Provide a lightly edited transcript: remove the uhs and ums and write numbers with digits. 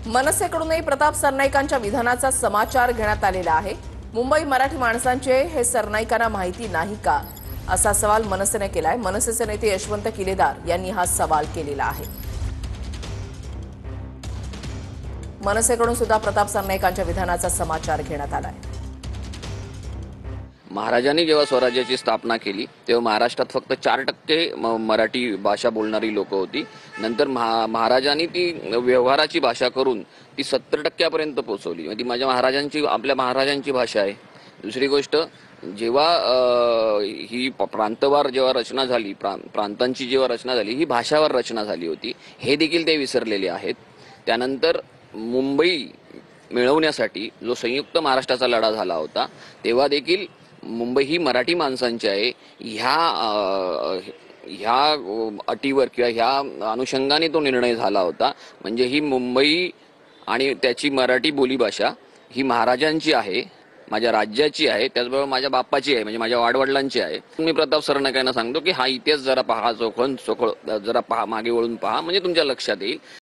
मनसेकडूनही प्रताप सरनाईकांच्या विधानाचा समाचार घेण्यात आलेला आहे। मुंबई मराठी माणसांचे हे सरनाईकांना माहिती नाही का, असा सवाल मनसेने केलाय। मनसेचे नेते यशवंत किलेदार यांनी हा सवाल केलेला आहे। मनसेकडून सुद्धा प्रताप सरनाईकांच्या विधानाचा समाचार घेण्यात आलाय। महाराजांनी जेव्हा स्वराज्याची स्थापना केली तेव्हा महाराष्ट्रात फक्त 4% मराठी भाषा बोलणारी लोक होती। नंतर महाराजांनी ती व्यवहाराची भाषा करून ती 70% पोहोचवली। ती आपल्या महाराजांची भाषा आहे। दुसरी गोष्ट, जेव्हा ही प्रांतवार जेव्हा रचना झाली, प्रांतांची जेव्हा रचना झाली, ही भाषावर रचना झाली होती, हे देखील ते विसरलेले आहेत। त्यानंतर मुंबई मिळवण्यासाठी जो संयुक्त महाराष्ट्राचा लढा झाला होता, तेव्हा देखील मुंबई ही मराठी माणसांची आहे ह्या अटीवर किंवा ह्या अनुषंगाने तो निर्णय झाला होता। म्हणजे ही मुंबई आणि त्याची मराठी बोलीभाषा ही महाराजांची आहे, माझ्या राज्याची आहे, त्याचबरोबर माझ्या बाप्पाची आहे, म्हणजे माझ्या वाडवडिलांची आहे। मी प्रताप सरनाईकांना सांगतो की हा इतिहास जरा पहा, जरा पहा, मागे वळून पहा, म्हणजे तुमच्या लक्षात येईल।